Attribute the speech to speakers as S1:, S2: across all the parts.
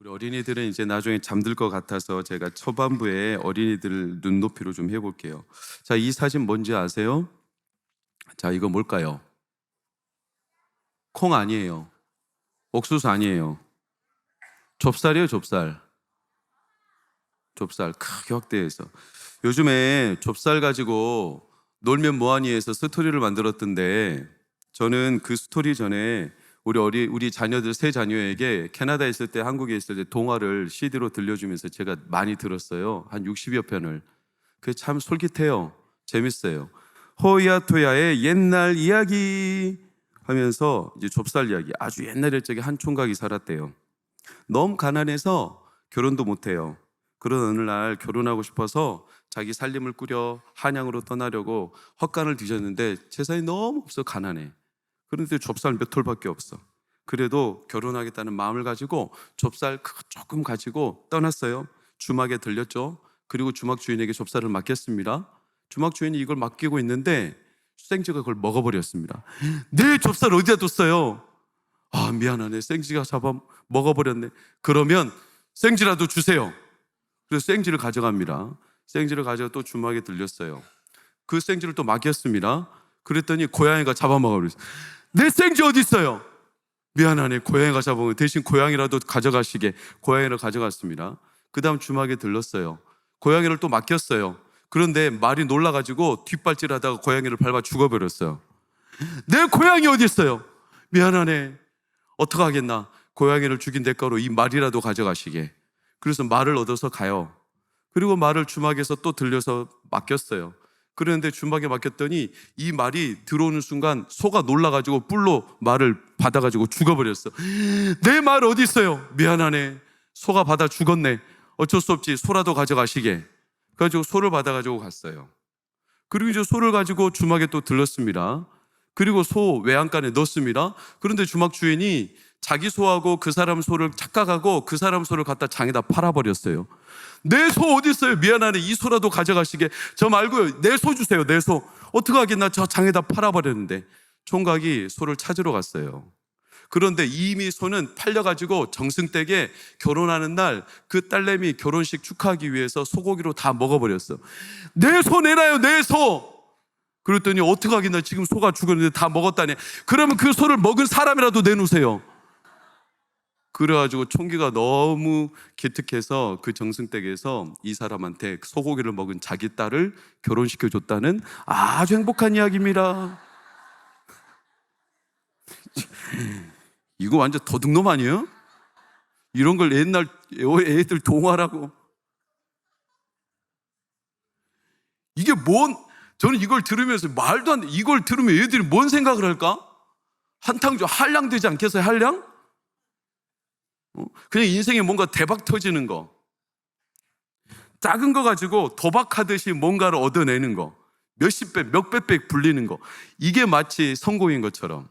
S1: 우리 어린이들은 이제 나중에 잠들 것 같아서 제가 초반부에 어린이들 눈높이로 좀 해볼게요. 자, 이 사진 뭔지 아세요? 자, 이거 뭘까요? 콩 아니에요. 옥수수 아니에요. 좁쌀이에요, 좁쌀. 좁쌀 크게 확대해서. 요즘에 좁쌀 가지고 놀면 뭐하니에서 스토리를 만들었던데, 저는 그 스토리 전에 우리 자녀들 세 자녀에게 캐나다에 있을 때, 한국에 있을 때 동화를 CD로 들려주면서 제가 많이 들었어요. 한 60여 편을. 그게 참 솔깃해요. 재밌어요. 호야토야의 옛날 이야기 하면서 이제 좁쌀 이야기, 아주 옛날 옛적에 한 총각이 살았대요. 너무 가난해서 결혼도 못해요. 그런 어느 날 결혼하고 싶어서 자기 살림을 꾸려 한양으로 떠나려고 헛간을 뒤졌는데 재산이 너무 없어, 가난해. 그런데 좁쌀 몇 톨밖에 없어. 그래도 결혼하겠다는 마음을 가지고 좁쌀 조금 가지고 떠났어요. 주막에 들렸죠. 그리고 주막 주인에게 좁쌀을 맡겼습니다. 주막 주인이 이걸 맡기고 있는데 생쥐가 그걸 먹어버렸습니다. 내 좁쌀 어디다 뒀어요? 아, 미안하네. 생쥐가 잡아 먹어버렸네. 그러면 생쥐라도 주세요. 그래서 생쥐를 가져갑니다. 생쥐를 가져가 또 주막에 들렸어요. 그 생쥐를 또 맡겼습니다. 그랬더니 고양이가 잡아먹어버렸어요. 내 생쥐 어디 있어요? 미안하네. 고양이가 잡아먹어. 대신 고양이라도 가져가시게. 고양이를 가져갔습니다. 그 다음 주막에 들렀어요. 고양이를 또 맡겼어요. 그런데 말이 놀라가지고 뒷발질하다가 고양이를 밟아 죽어버렸어요. 내 고양이 어디 있어요? 미안하네. 어떡하겠나. 고양이를 죽인 대가로 이 말이라도 가져가시게. 그래서 말을 얻어서 가요. 그리고 말을 주막에서 또 들려서 맡겼어요. 그런데 주막에 맡겼더니 이 말이 들어오는 순간 소가 놀라가지고 뿔로 말을 받아가지고 죽어버렸어. 내 말 어디 있어요? 미안하네. 소가 받아 죽었네. 어쩔 수 없지. 소라도 가져가시게. 그래가지고 소를 받아가지고 갔어요. 그리고 이제 소를 가지고 주막에 또 들렀습니다. 그리고 소 외양간에 넣었습니다. 그런데 주막 주인이 자기 소하고 그 사람 소를 착각하고 그 사람 소를 갖다 장에다 팔아버렸어요. 내 소 어디 있어요? 미안하네. 이 소라도 가져가시게. 저 말고요. 내 소 주세요. 내 소. 어떻게 하겠나. 저 장에다 팔아버렸는데. 총각이 소를 찾으러 갔어요. 그런데 이미 소는 팔려가지고 정승댁에 결혼하는 날 그 딸내미 결혼식 축하하기 위해서 소고기로 다 먹어버렸어. 내 소 내놔요. 내 소. 그랬더니 어떻게 하겠나. 지금 소가 죽었는데 다 먹었다니. 그러면 그 소를 먹은 사람이라도 내놓으세요. 그래가지고 총기가 너무 기특해서 그 정승댁에서 이 사람한테 소고기를 먹은 자기 딸을 결혼시켜줬다는 아주 행복한 이야기입니다. 이거 완전 도둑놈 아니에요? 이런 걸 옛날 애들 동화라고. 이게 저는 이걸 들으면서 말도 안 돼. 이걸 들으면 애들이 뭔 생각을 할까? 한탕주 한량 되지 않겠어요? 한량? 그냥 인생에 뭔가 대박 터지는 거, 작은 거 가지고 도박하듯이 뭔가를 얻어내는 거, 몇십 배, 몇백 배 불리는 거, 이게 마치 성공인 것처럼.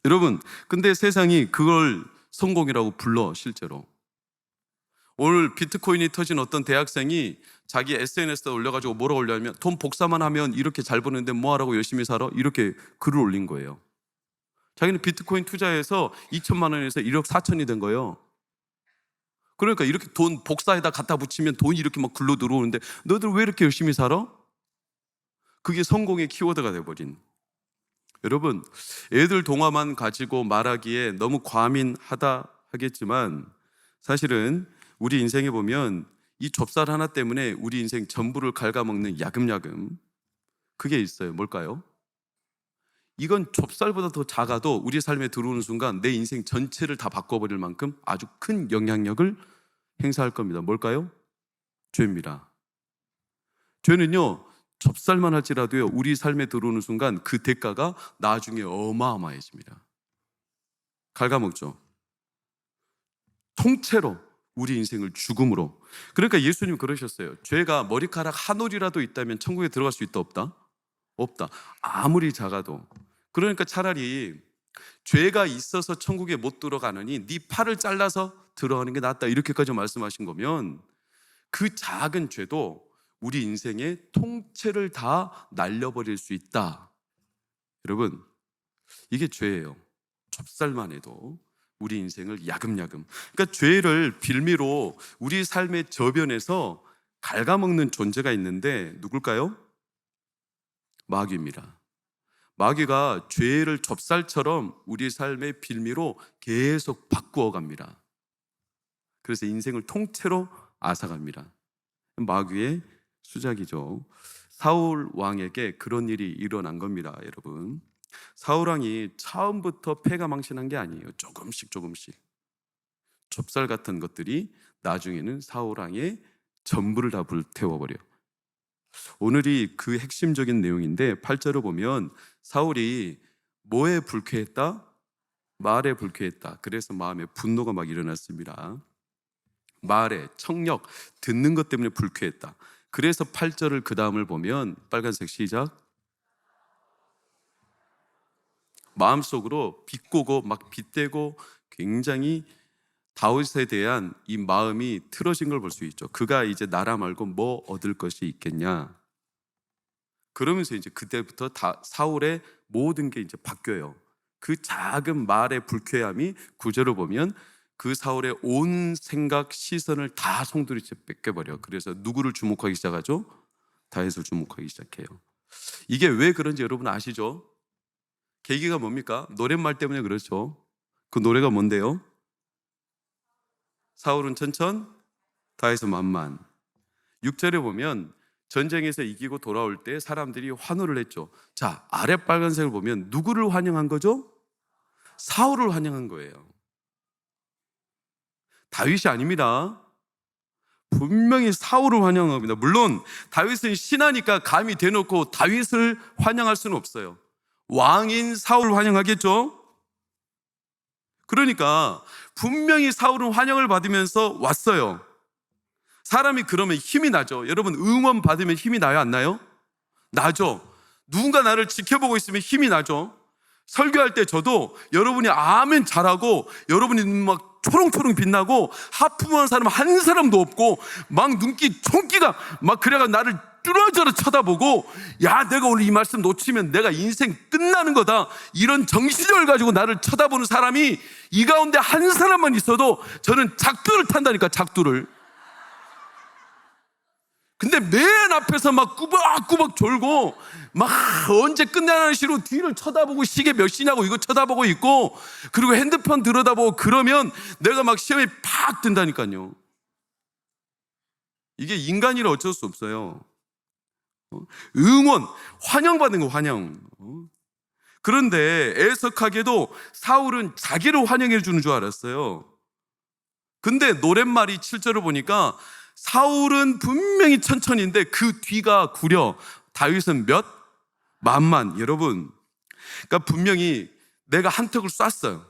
S1: 여러분, 근데 세상이 그걸 성공이라고 불러, 실제로. 오늘 비트코인이 터진 어떤 대학생이 자기 SNS에 올려가지고 뭐라고 올려냐면, 돈 복사만 하면 이렇게 잘 버는데 뭐하라고 열심히 살아? 이렇게 글을 올린 거예요. 자기는 비트코인 투자해서 2천만 원에서 1억 4천이 된 거예요. 그러니까 이렇게 돈 복사에다 갖다 붙이면 돈이 이렇게 막 글로 들어오는데 너희들 왜 이렇게 열심히 살아? 그게 성공의 키워드가 돼버린. 여러분, 애들 동화만 가지고 말하기에 너무 과민하다 하겠지만 사실은 우리 인생에 보면 이 좁쌀 하나 때문에 우리 인생 전부를 갉아먹는 야금야금, 그게 있어요. 뭘까요? 이건 좁쌀보다 더 작아도 우리 삶에 들어오는 순간 내 인생 전체를 다 바꿔버릴 만큼 아주 큰 영향력을 행사할 겁니다. 뭘까요? 죄입니다. 죄는요, 좁쌀만 할지라도요, 우리 삶에 들어오는 순간 그 대가가 나중에 어마어마해집니다. 갉아먹죠. 통째로 우리 인생을 죽음으로. 그러니까 예수님 그러셨어요. 죄가 머리카락 한 올이라도 있다면 천국에 들어갈 수 있다, 없다? 없다. 아무리 작아도. 그러니까 차라리 죄가 있어서 천국에 못 들어가느니 네 팔을 잘라서 들어가는 게 낫다, 이렇게까지 말씀하신 거면 그 작은 죄도 우리 인생의 통째를 다 날려버릴 수 있다. 여러분, 이게 죄예요. 좁쌀만 해도. 우리 인생을 야금야금. 그러니까 죄를 빌미로 우리 삶의 저변에서 갉아먹는 존재가 있는데 누굴까요? 마귀입니다. 마귀가 죄를 좁쌀처럼 우리 삶의 빌미로 계속 바꾸어 갑니다. 그래서 인생을 통째로 앗아갑니다. 마귀의 수작이죠. 사울 왕에게 그런 일이 일어난 겁니다, 여러분. 사울 왕이 처음부터 패가 망신한 게 아니에요. 조금씩 좁쌀 같은 것들이 나중에는 사울 왕의 전부를 다 불태워버려요. 오늘이 그 핵심적인 내용인데 8절을 보면 사울이 뭐에 불쾌했다? 말에 불쾌했다. 그래서 마음에 분노가 막 일어났습니다. 말에, 청력, 듣는 것 때문에 불쾌했다. 그래서 8절을 그 다음을 보면 빨간색 시작. 마음속으로 비꼬고 막 빗대고 굉장히 다윗에 대한 이 마음이 틀어진 걸 볼 수 있죠. 그가 이제 나라 말고 뭐 얻을 것이 있겠냐. 그러면서 이제 그때부터 다 사울의 모든 게 이제 바뀌어요. 그 작은 말의 불쾌함이 구절을 보면 그 사울의 온 생각 시선을 다 송두리째 뺏겨버려. 그래서 누구를 주목하기 시작하죠? 다윗을 주목하기 시작해요. 이게 왜 그런지 여러분 아시죠? 계기가 뭡니까? 노랫말 때문에 그렇죠. 그 노래가 뭔데요? 사울은 천천, 다윗은 만만. 6절에 보면 전쟁에서 이기고 돌아올 때 사람들이 환호를 했죠. 자, 아래 빨간색을 보면 누구를 환영한 거죠? 사울을 환영한 거예요. 다윗이 아닙니다. 분명히 사울을 환영한 겁니다. 물론 다윗은 신하니까 감히 대놓고 다윗을 환영할 수는 없어요. 왕인 사울을 환영하겠죠? 그러니까 분명히 사울은 환영을 받으면서 왔어요. 사람이 그러면 힘이 나죠. 여러분 응원 받으면 힘이 나요, 안 나요? 나죠. 누군가 나를 지켜보고 있으면 힘이 나죠. 설교할 때 저도 여러분이 아멘 잘하고 여러분이 막 초롱초롱 빛나고 하품하는 사람 한 사람도 없고 막 눈기 총기가 막 그래가 나를 뚫어져라 쳐다보고 야 내가 오늘 이 말씀 놓치면 내가 인생 끝나는 거다 이런 정신을 가지고 나를 쳐다보는 사람이 이 가운데 한 사람만 있어도 저는 작두를 탄다니까. 작두를. 근데 맨 앞에서 막 꾸벅꾸벅 졸고 막 언제 끝나는 시로 뒤를 쳐다보고 시계 몇 시냐고 이거 쳐다보고 있고 그리고 핸드폰 들여다보고 그러면 내가 막 시험에 팍 든다니까요. 이게 인간이라 어쩔 수 없어요. 응원, 환영받는 거 환영. 그런데 애석하게도 사울은 자기를 환영해 주는 줄 알았어요. 근데 노랫말이 7절을 보니까 사울은 분명히 천천히인데 그 뒤가 구려. 다윗은 몇? 만만. 여러분, 그러니까 분명히 내가 한턱을 쐈어요.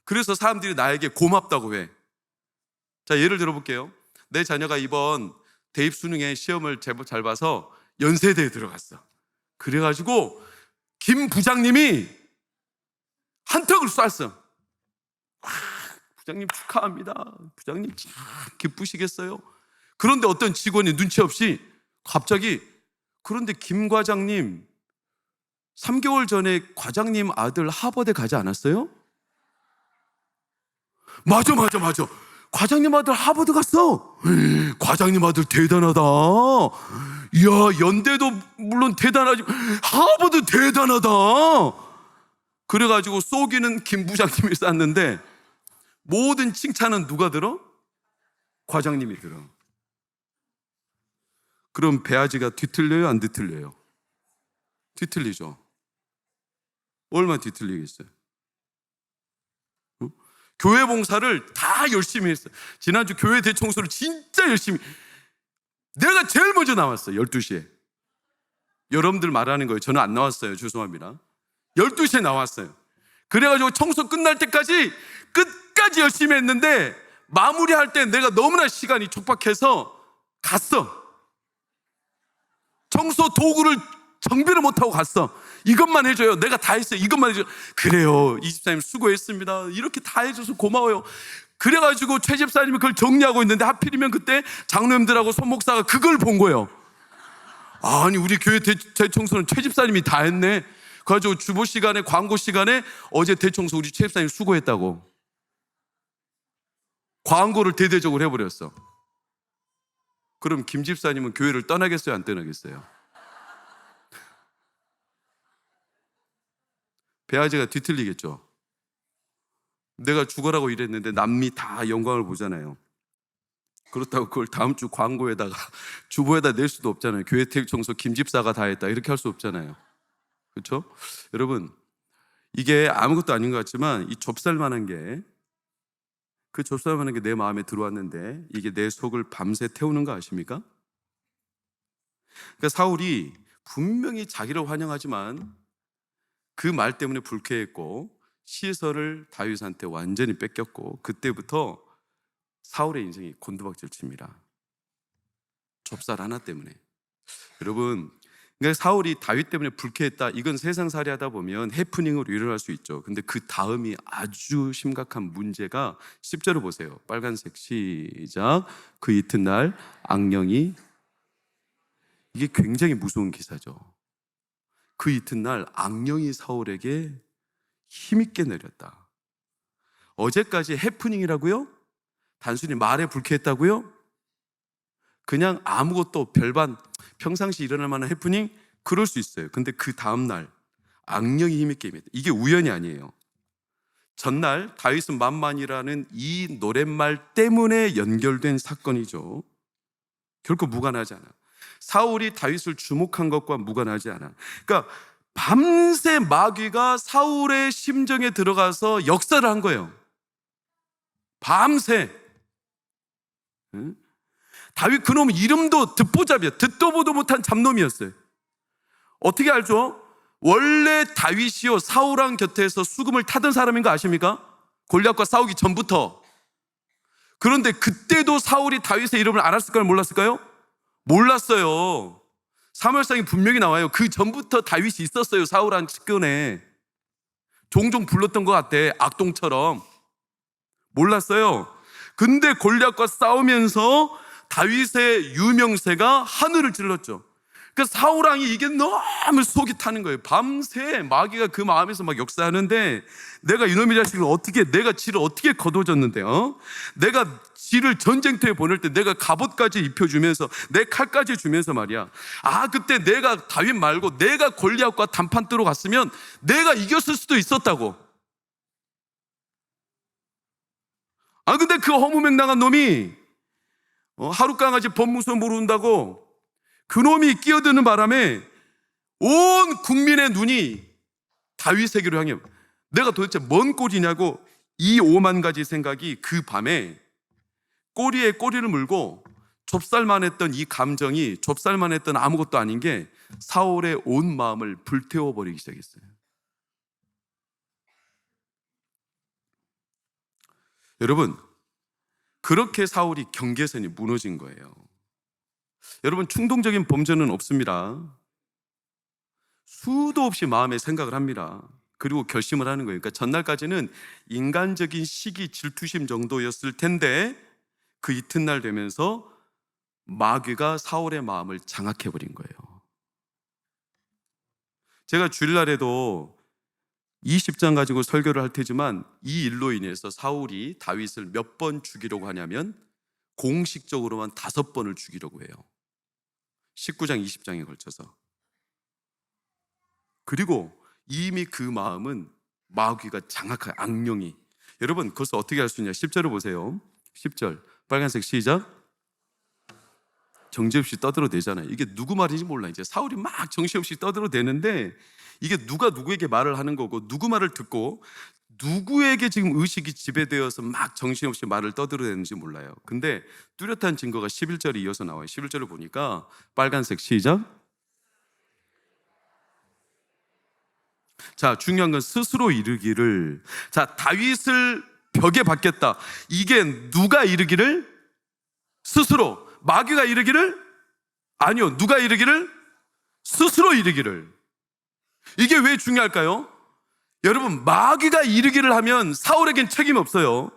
S1: 그래서 사람들이 나에게 고맙다고 해. 자, 예를 들어볼게요. 내 자녀가 이번 대입 수능에 시험을 제법 잘 봐서 연세대에 들어갔어. 그래가지고 김 부장님이 한턱을 쐈어. 부장님 축하합니다. 부장님 참 기쁘시겠어요? 그런데 어떤 직원이 눈치 없이 갑자기 그런데 김 과장님 3개월 전에 과장님 아들 하버드에 가지 않았어요? 맞아. 과장님 아들 하버드 갔어. 과장님 아들 대단하다. 이야 연대도 물론 대단하지 하버드 대단하다. 그래가지고 쏘기는 김 부장님이 쐈는데 모든 칭찬은 누가 들어? 과장님이 들어. 그럼 배아지가 뒤틀려요? 안 뒤틀려요? 뒤틀리죠. 얼마나 뒤틀리겠어요? 교회 봉사를 다 열심히 했어요. 지난주 교회 대청소를 진짜 열심히. 내가 제일 먼저 나왔어요. 12시에. 여러분들 말하는 거예요. 저는 안 나왔어요. 죄송합니다. 12시에 나왔어요. 그래가지고 청소 끝날 때까지 끝까지 열심히 했는데 마무리할 때 내가 너무나 시간이 촉박해서 갔어. 청소 도구를 정비를 못하고 갔어. 이것만 해줘요. 내가 다 했어요. 이것만 해줘요. 그래요. 이 집사님 수고했습니다. 이렇게 다 해줘서 고마워요. 그래가지고 최 집사님이 그걸 정리하고 있는데 하필이면 그때 장로님들하고 손목사가 그걸 본 거예요. 아니 우리 교회 대청소는 최 집사님이 다 했네. 그래가지고 주보 시간에, 광고 시간에 어제 대청소 우리 최 집사님 수고했다고 광고를 대대적으로 해버렸어. 그럼 김 집사님은 교회를 떠나겠어요, 안 떠나겠어요? 배아제가 뒤틀리겠죠. 내가 죽어라고 이랬는데 남이 다 영광을 보잖아요. 그렇다고 그걸 다음 주 광고에다가 주보에다 낼 수도 없잖아요. 교회 대청소 김 집사가 다 했다 이렇게 할 수 없잖아요. 그렇죠? 여러분, 이게 아무것도 아닌 것 같지만 이 좁쌀만한 게, 그 좁쌀만한 게 내 마음에 들어왔는데 이게 내 속을 밤새 태우는 거 아십니까? 그러니까 사울이 분명히 자기를 환영하지만 그 말 때문에 불쾌했고 시설을 다윗한테 완전히 뺏겼고, 그때부터 사울의 인생이 곤두박질 칩니다. 좁쌀 하나 때문에. 여러분, 그러니까 사울이 다윗 때문에 불쾌했다, 이건 세상살이 하다 보면 해프닝으로 일어날 수 있죠. 근데 그 다음이 아주 심각한 문제가 10절을 보세요. 빨간색 시작. 그 이튿날 악령이, 이게 굉장히 무서운 기사죠. 그 이튿날 악령이 사울에게 힘있게 내렸다. 어제까지 해프닝이라고요? 단순히 말에 불쾌했다고요? 그냥 아무것도 별반 평상시 일어날 만한 해프닝? 그럴 수 있어요. 근데 그 다음날 악령이 힘있게 임했다. 이게 우연이 아니에요. 전날 다윗은 만만이라는 이 노랫말 때문에 연결된 사건이죠. 결코 무관하지 않아. 사울이 다윗을 주목한 것과 무관하지 않아. 그러니까 밤새 마귀가 사울의 심정에 들어가서 역사를 한 거예요. 밤새. 응? 다윗 그놈 이름도 듣보잡이야. 듣도 보도 못한 잡놈이었어요. 어떻게 알죠? 원래 다윗이요 사울 왕 곁에서 수금을 타던 사람인 거 아십니까? 골리앗과 싸우기 전부터. 그런데 그때도 사울이 다윗의 이름을 알았을까요? 몰랐을까요? 몰랐어요. 사무엘상에 분명히 나와요. 그 전부터 다윗이 있었어요. 사울 왕 측근에 종종 불렀던 것 같아. 악동처럼. 몰랐어요. 근데 골리앗과 싸우면서 다윗의 유명세가 하늘을 찔렀죠. 그러니까 사울 왕이 이게 너무 속이 타는 거예요. 밤새 마귀가 그 마음에서 막 역사하는데, 내가 이놈의 자식을 어떻게, 내가 지를 어떻게 거둬줬는데요? 내가 지를 전쟁터에 보낼 때 내가 갑옷까지 입혀주면서 내 칼까지 주면서 말이야. 아, 그때 내가 다윗 말고 내가 골리앗과 단판 뜨러 갔으면 내가 이겼을 수도 있었다고. 아, 근데 그 허무맹랑한 놈이 하룻강아지 법무서 모른다고 그놈이 끼어드는 바람에 온 국민의 눈이 다윗에게로 향해. 내가 도대체 뭔 꼴이냐고 이 5만 가지 생각이 그 밤에 꼬리에 꼬리를 물고, 좁쌀만 했던 이 감정이, 좁쌀만 했던 아무것도 아닌 게 사울의 온 마음을 불태워버리기 시작했어요. 여러분, 그렇게 사울이 경계선이 무너진 거예요. 여러분, 충동적인 범죄는 없습니다. 수도 없이 마음에 생각을 합니다. 그리고 결심을 하는 거예요. 그러니까 전날까지는 인간적인 시기, 질투심 정도였을 텐데 그 이튿날 되면서 마귀가 사울의 마음을 장악해버린 거예요. 제가 주일날에도 20장 가지고 설교를 할 테지만 이 일로 인해서 사울이 다윗을 몇 번 죽이려고 하냐면 공식적으로만 5번을 죽이려고 해요. 19장, 20장에 걸쳐서. 그리고 이미 그 마음은 마귀가 장악한 악령이. 여러분, 그것을 어떻게 할 수 있냐? 10절을 보세요. 10절 빨간색 시작. 정신없이 떠들어대잖아요. 이게 누구 말인지 몰라. 이제 사울이 막 정신없이 떠들어대는데 이게 누가 누구에게 말을 하는 거고, 누구 말을 듣고 누구에게 지금 의식이 지배되어서 막 정신없이 말을 떠들어대는지 몰라요. 근데 뚜렷한 증거가 11절에 이어서 나와요. 11절을 보니까 빨간색 시작. 자, 중요한 건 스스로 이르기를. 자, 다윗을 벽에 박겠다. 이게 누가 이르기를? 스스로. 마귀가 이르기를? 아니요. 누가 이르기를? 스스로 이르기를. 이게 왜 중요할까요? 여러분, 마귀가 이르기를 하면 사울에겐 책임 없어요.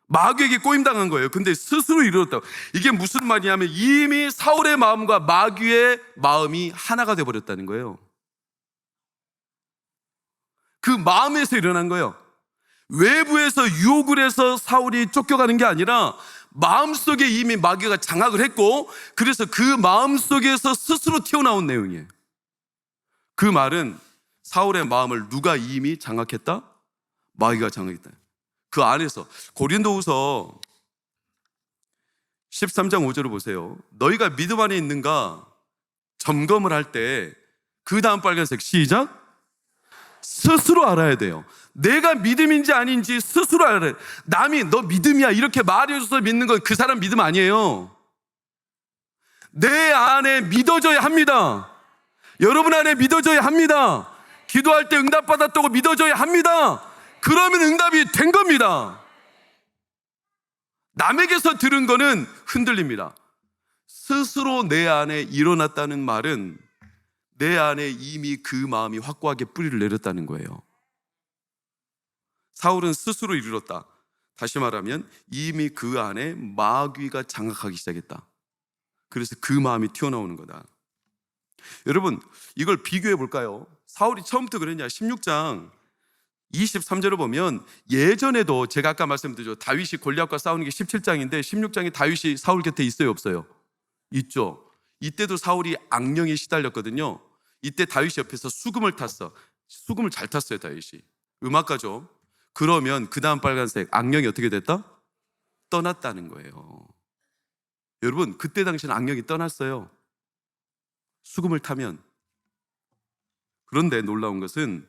S1: 마귀에게 꼬임당한 거예요. 근데 스스로 이르렀다고. 이게 무슨 말이냐면 이미 사울의 마음과 마귀의 마음이 하나가 되어버렸다는 거예요. 그 마음에서 일어난 거예요. 외부에서 유혹을 해서 사울이 쫓겨가는 게 아니라 마음속에 이미 마귀가 장악을 했고, 그래서 그 마음속에서 스스로 튀어나온 내용이에요. 그 말은 사울의 마음을 누가 이미 장악했다? 마귀가 장악했다. 그 안에서 고린도후서 13장 5절을 보세요. 너희가 믿음 안에 있는가 점검을 할 때 그 다음 빨간색 시작. 스스로 알아야 돼요. 내가 믿음인지 아닌지 스스로 알아야 돼요. 남이 너 믿음이야 이렇게 말해줘서 믿는 건 그 사람 믿음 아니에요. 내 안에 믿어져야 합니다. 여러분 안에 믿어져야 합니다. 기도할 때 응답받았다고 믿어져야 합니다. 그러면 응답이 된 겁니다. 남에게서 들은 거는 흔들립니다. 스스로 내 안에 일어났다는 말은 내 안에 이미 그 마음이 확고하게 뿌리를 내렸다는 거예요. 사울은 스스로 이르렀다. 다시 말하면 이미 그 안에 마귀가 장악하기 시작했다. 그래서 그 마음이 튀어나오는 거다. 여러분, 이걸 비교해 볼까요? 사울이 처음부터 그랬냐? 16장 23절을 보면 예전에도 제가 아까 말씀드렸죠. 다윗이 골리앗과 싸우는 게 17장인데 16장에 다윗이 사울 곁에 있어요, 없어요? 있죠. 이때도 사울이 악령에 시달렸거든요. 이때 다윗이 옆에서 수금을 탔어. 수금을 잘 탔어요, 다윗이. 음악가죠. 그러면 그 다음 빨간색 악령이 어떻게 됐다? 떠났다는 거예요. 여러분, 그때 당시는 악령이 떠났어요. 수금을 타면. 그런데 놀라운 것은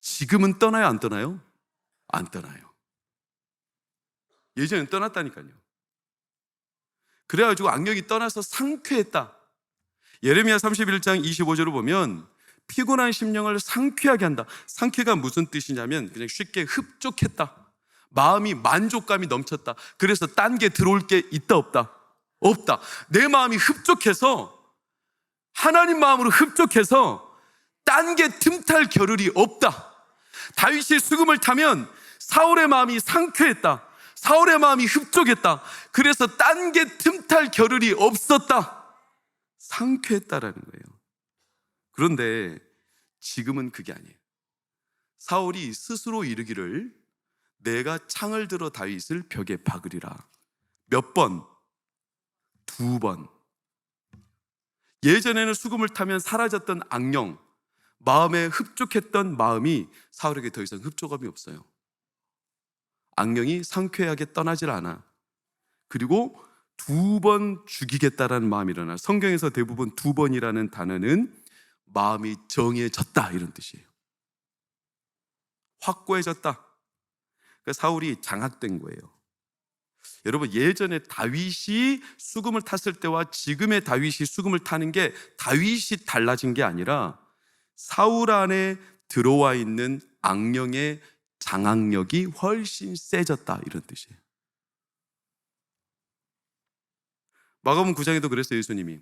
S1: 지금은 떠나요, 안 떠나요? 안 떠나요. 예전엔 떠났다니까요. 그래가지고 악령이 떠나서 상쾌했다. 예레미야 31장 25절을 보면 피곤한 심령을 상쾌하게 한다. 상쾌가 무슨 뜻이냐면 그냥 쉽게 흡족했다. 마음이 만족감이 넘쳤다. 그래서 딴 게 들어올 게 있다 없다? 없다. 내 마음이 흡족해서, 하나님 마음으로 흡족해서 딴 게 틈탈 겨를이 없다. 다윗이 수금을 타면 사울의 마음이 상쾌했다. 사울의 마음이 흡족했다. 그래서 딴 게 틈탈 겨를이 없었다. 상쾌했다라는 거예요. 그런데 지금은 그게 아니에요. 사울이 스스로 이르기를 내가 창을 들어 다윗을 벽에 박으리라. 몇 번? 2번. 예전에는 수금을 타면 사라졌던 악령, 마음에 흡족했던 마음이 사울에게 더 이상 흡족함이 없어요. 악령이 상쾌하게 떠나질 않아. 그리고 2번 죽이겠다라는 마음이 일어나. 성경에서 대부분 2번이라는 단어는 마음이 정해졌다 이런 뜻이에요. 확고해졌다. 그러니까 사울이 장악된 거예요. 여러분, 예전에 다윗이 수금을 탔을 때와 지금의 다윗이 수금을 타는 게 다윗이 달라진 게 아니라 사울 안에 들어와 있는 악령의 장악력이 훨씬 세졌다 이런 뜻이에요. 마가복음 9장에도 그랬어요. 예수님이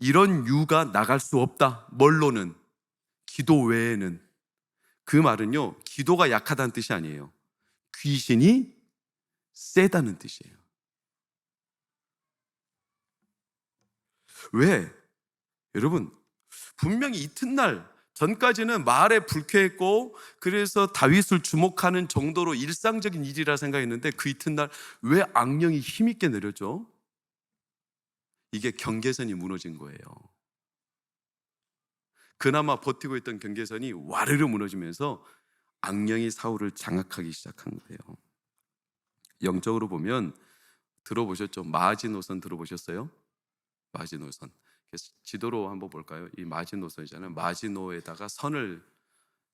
S1: 이런 유가 나갈 수 없다. 뭘로는? 기도 외에는. 그 말은요, 기도가 약하다는 뜻이 아니에요. 귀신이 세다는 뜻이에요. 왜? 여러분, 분명히 이튿날 전까지는 말에 불쾌했고 그래서 다윗을 주목하는 정도로 일상적인 일이라 생각했는데 그 이튿날 왜 악령이 힘있게 내렸죠? 이게 경계선이 무너진 거예요. 그나마 버티고 있던 경계선이 와르르 무너지면서 악령이 사울을 장악하기 시작한 거예요. 영적으로 보면 들어보셨죠? 마지노선 들어보셨어요? 마지노선. 그래서 지도로 한번 볼까요? 이 마지노선이잖아요. 마지노에다가 선을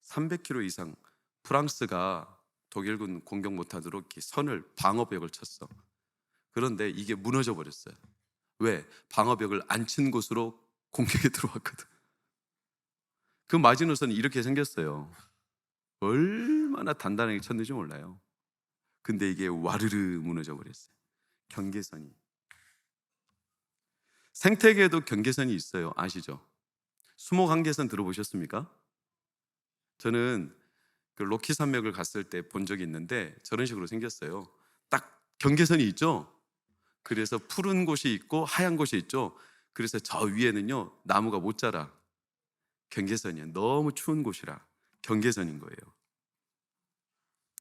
S1: 300km 이상, 프랑스가 독일군 공격 못하도록 선을, 방어벽을 쳤어. 그런데 이게 무너져 버렸어요. 왜? 방어벽을 안 친 곳으로 공격이 들어왔거든. 그 마지노선이 이렇게 생겼어요. 얼마나 단단하게 쳤는지 몰라요. 근데 이게 와르르 무너져 버렸어요. 경계선이. 생태계에도 경계선이 있어요. 아시죠? 수목 한계선 들어보셨습니까? 저는 그 로키 산맥을 갔을 때 본 적이 있는데 저런 식으로 생겼어요. 딱 경계선이 있죠? 그래서 푸른 곳이 있고 하얀 곳이 있죠? 그래서 저 위에는요, 나무가 못 자라. 경계선이에요. 너무 추운 곳이라. 경계선인 거예요.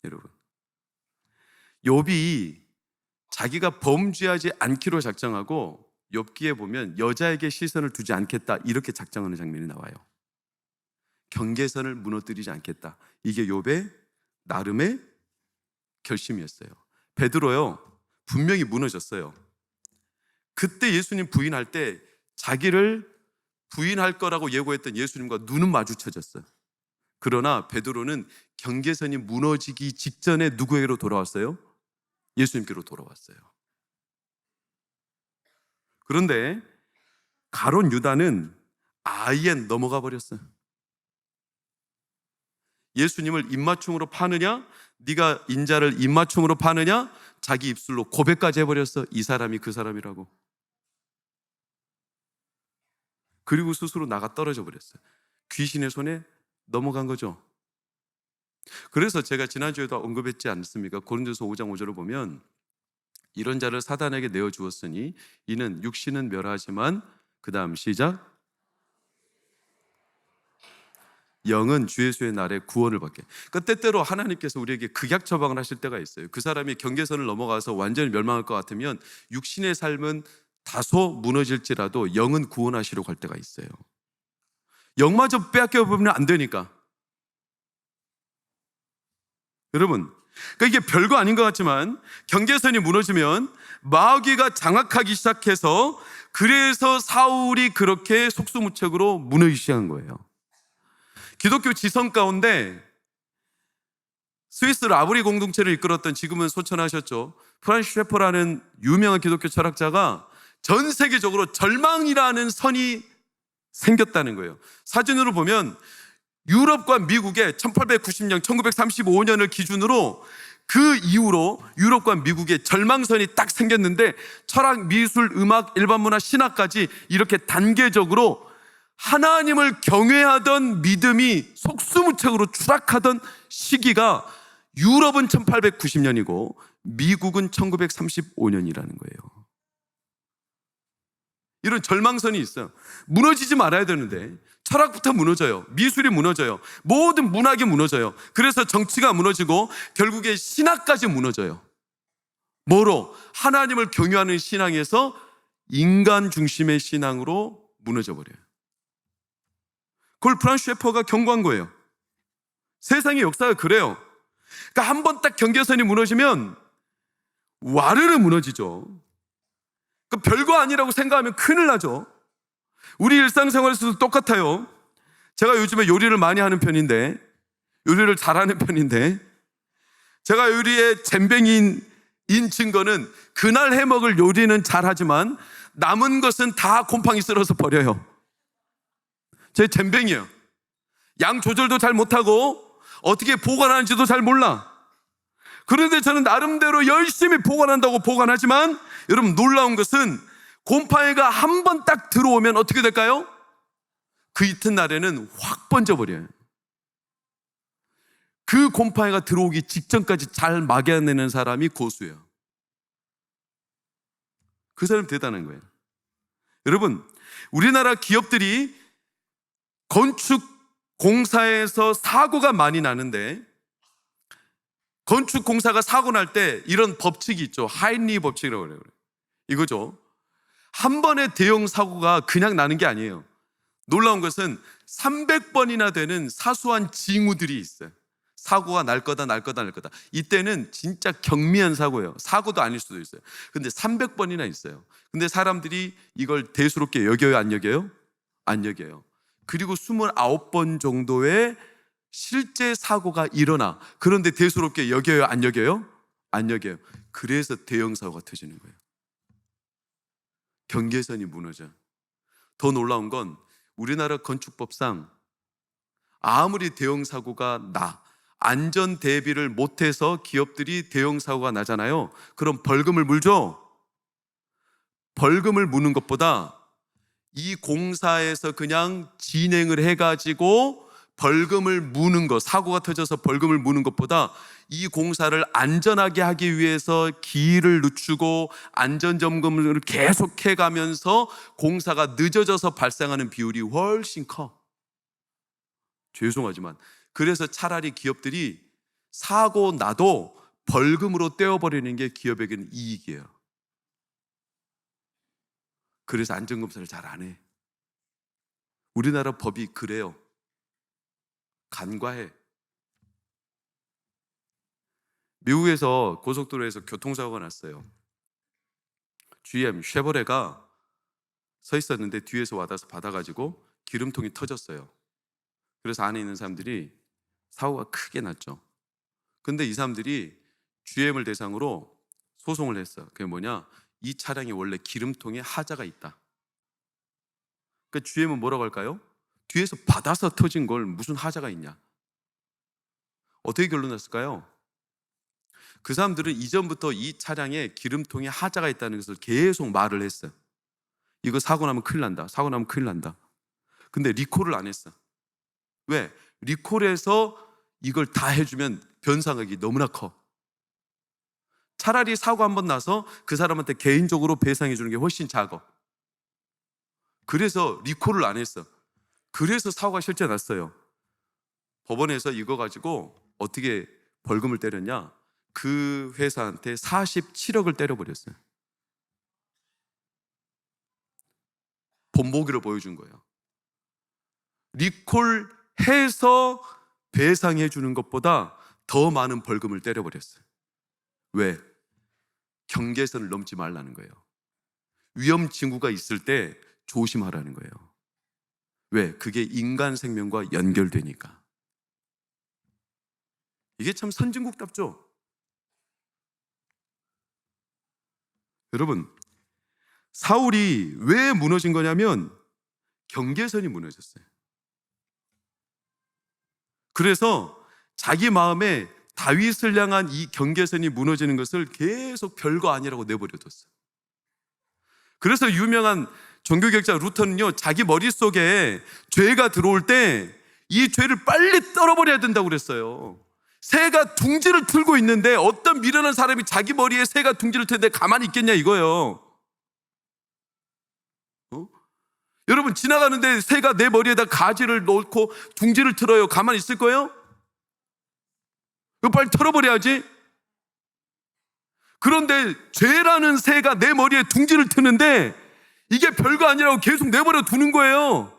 S1: 여러분, 욥이 자기가 범죄하지 않기로 작정하고 욥기에 보면 여자에게 시선을 두지 않겠다 이렇게 작정하는 장면이 나와요. 경계선을 무너뜨리지 않겠다. 이게 욥의 나름의 결심이었어요. 베드로요, 분명히 무너졌어요. 그때 예수님 부인할 때 자기를 부인할 거라고 예고했던 예수님과 눈은 마주쳐졌어요. 그러나 베드로는 경계선이 무너지기 직전에 누구에게로 돌아왔어요? 예수님께로 돌아왔어요. 그런데 가룟 유다는 아예 넘어가 버렸어요. 예수님을 입맞춤으로 파느냐, 네가 인자를 입맞춤으로 파느냐, 자기 입술로 고백까지 해버렸어. 이 사람이 그 사람이라고. 그리고 스스로 나가 떨어져 버렸어요. 귀신의 손에 넘어간 거죠. 그래서 제가 지난주에도 언급했지 않습니까? 고린도서 5장 5절을 보면 이런 자를 사단에게 내어주었으니 이는 육신은 멸하지만 그 다음 시작, 영은 주 예수의 날에 구원을 받게. 그러니까 때때로 하나님께서 우리에게 극약 처방을 하실 때가 있어요. 그 사람이 경계선을 넘어가서 완전히 멸망할 것 같으면 육신의 삶은 다소 무너질지라도 영은 구원하시려고 할 때가 있어요. 영마저 빼앗겨보면 안 되니까. 여러분, 그러니까 이게 별거 아닌 것 같지만 경계선이 무너지면 마귀가 장악하기 시작해서, 그래서 사울이 그렇게 속수무책으로 무너지기 시작한 거예요. 기독교 지성 가운데 스위스 라브리 공동체를 이끌었던, 지금은 소천하셨죠, 프란시스 셰퍼라는 유명한 기독교 철학자가 전 세계적으로 절망이라는 선이 생겼다는 거예요. 사진으로 보면 유럽과 미국의 1890년, 1935년을 기준으로 그 이후로 유럽과 미국의 절망선이 딱 생겼는데, 철학, 미술, 음악, 일반문화, 신학까지 이렇게 단계적으로 하나님을 경외하던 믿음이 속수무책으로 추락하던 시기가 유럽은 1890년이고 미국은 1935년이라는 거예요. 이런 절망선이 있어요. 무너지지 말아야 되는데 철학부터 무너져요. 미술이 무너져요. 모든 문학이 무너져요. 그래서 정치가 무너지고 결국에 신학까지 무너져요. 뭐로? 하나님을 경외하는 신앙에서 인간 중심의 신앙으로 무너져 버려요. 그걸 프란시스 셰퍼가 경고한 거예요. 세상의 역사가 그래요. 그러니까 한 번 딱 경계선이 무너지면 와르르 무너지죠. 그러니까 별거 아니라고 생각하면 큰일 나죠. 우리 일상생활에서도 똑같아요. 제가 요즘에 요리를 많이 하는 편인데, 요리를 잘하는 편인데, 제가 요리의 젬병인 증거는 그날 해먹을 요리는 잘하지만 남은 것은 다 곰팡이 쓸어서 버려요. 제 젬병이에요. 양 조절도 잘 못하고 어떻게 보관하는지도 잘 몰라. 그런데 저는 나름대로 열심히 보관한다고 보관하지만, 여러분 놀라운 것은 곰팡이가 한 번 딱 들어오면 어떻게 될까요? 그 이튿날에는 확 번져버려요. 그 곰팡이가 들어오기 직전까지 잘 막아내는 사람이 고수예요. 그 사람 대단한 거예요. 여러분, 우리나라 기업들이 건축 공사에서 사고가 많이 나는데, 건축 공사가 사고 날 때 이런 법칙이 있죠. 하인리 법칙이라고 그래요. 이거죠. 한 번의 대형 사고가 그냥 나는 게 아니에요. 놀라운 것은 300번이나 되는 사소한 징후들이 있어요. 사고가 날 거다. 이때는 진짜 경미한 사고예요. 사고도 아닐 수도 있어요. 근데 300번이나 있어요. 근데 사람들이 이걸 대수롭게 여겨요, 안 여겨요? 안 여겨요. 그리고 29번 정도의 실제 사고가 일어나. 그런데 대수롭게 여겨요, 안 여겨요? 안 여겨요. 그래서 대형 사고가 터지는 거예요. 경계선이 무너져. 더 놀라운 건 우리나라 건축법상 아무리 대형 사고가 나, 안전 대비를 못해서 기업들이 대형 사고가 나잖아요. 그럼 벌금을 물죠. 벌금을 무는 것보다 이 공사에서 그냥 진행을 해가지고 벌금을 무는 것, 사고가 터져서 벌금을 무는 것보다 이 공사를 안전하게 하기 위해서 기일을 늦추고 안전점검을 계속 해가면서 공사가 늦어져서 발생하는 비율이 훨씬 커. 죄송하지만 그래서 차라리 기업들이 사고 나도 벌금으로 떼어버리는 게 기업에게는 이익이에요. 그래서 안전검사를 잘 안 해. 우리나라 법이 그래요. 간과해. 미국에서 고속도로에서 교통사고가 났어요. GM 쉐보레가 서 있었는데 뒤에서 와닿아서 받아가지고 기름통이 터졌어요. 그래서 안에 있는 사람들이 사고가 크게 났죠. 근데 이 사람들이 GM을 대상으로 소송을 했어요. 그게 뭐냐? 이 차량이 원래 기름통에 하자가 있다. 그러니까 GM은 뭐라고 할까요? 뒤에서 받아서 터진 걸 무슨 하자가 있냐? 어떻게 결론 났을까요? 그 사람들은 이전부터 이 차량에 기름통에 하자가 있다는 것을 계속 말을 했어요. 이거 사고 나면 큰일 난다. 사고 나면 큰일 난다. 근데 리콜을 안 했어. 왜? 리콜해서 이걸 다 해주면 변상액이 너무나 커. 차라리 사고 한번 나서 그 사람한테 개인적으로 배상해 주는 게 훨씬 작아. 그래서 리콜을 안 했어. 그래서 사고가 실제 났어요. 법원에서 이거 가지고 어떻게 벌금을 때렸냐? 그 회사한테 47억을 때려버렸어요. 본보기를 보여준 거예요. 리콜해서 배상해 주는 것보다 더 많은 벌금을 때려버렸어요. 왜? 경계선을 넘지 말라는 거예요. 위험 징후가 있을 때 조심하라는 거예요. 왜? 그게 인간 생명과 연결되니까. 이게 참 선진국답죠? 여러분, 사울이 왜 무너진 거냐면 경계선이 무너졌어요. 그래서 자기 마음에 다윗을 향한 이 경계선이 무너지는 것을 계속 별거 아니라고 내버려뒀어요. 그래서 유명한 종교개혁자 루터는요, 자기 머릿속에 죄가 들어올 때 이 죄를 빨리 떨어버려야 된다고 그랬어요. 새가 둥지를 틀고 있는데 어떤 미련한 사람이 자기 머리에 새가 둥지를 트는데 가만히 있겠냐 이거예요. 여러분, 지나가는데 새가 내 머리에다 가지를 놓고 둥지를 틀어요. 가만히 있을 거예요? 이거 빨리 털어버려야지. 그런데 죄라는 새가 내 머리에 둥지를 트는데 이게 별거 아니라고 계속 내버려 두는 거예요.